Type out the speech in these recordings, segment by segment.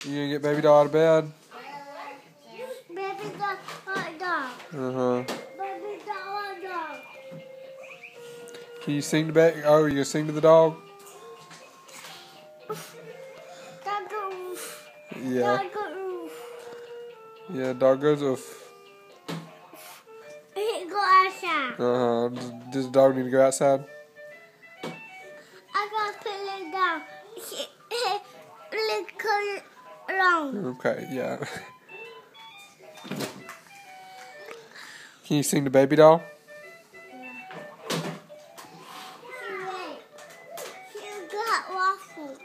You gonna get baby doll out of bed? Baby doll, hot dog. Baby doll, hot dog. Can you sing to baby? Oh, you gonna sing to the dog? Dog goes oof. Yeah. Dog goes oof. Yeah, dog goes oof. He go outside. Does the dog need to go outside? I gotta put it down. Look around. Okay, yeah. Can you sing to baby doll? She got waffle.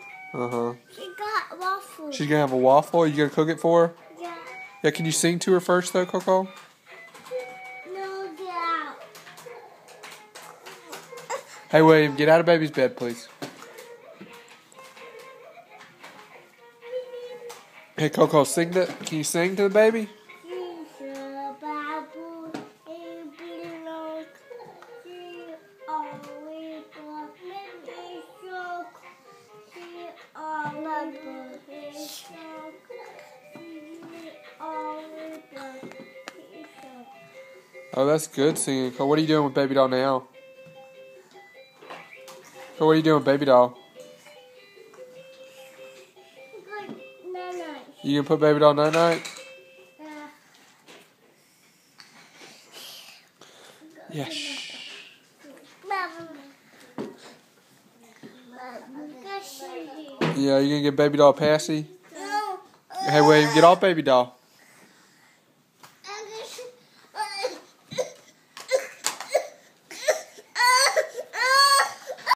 She got waffle. She's gonna have a waffle. You gonna cook it for her? Yeah. Yeah. Can you sing to her first, though, Coco? No, get out. Hey, William, get out of baby's bed, please. Hey, Coco, sing to. Can you sing to the baby? Oh, that's good singing. Coco, what are you doing with baby doll now? Coco, what are you doing with baby doll? You gonna put baby doll night night? Yes. Yeah, you gonna get baby doll passy? No. Hey, William, get off baby doll.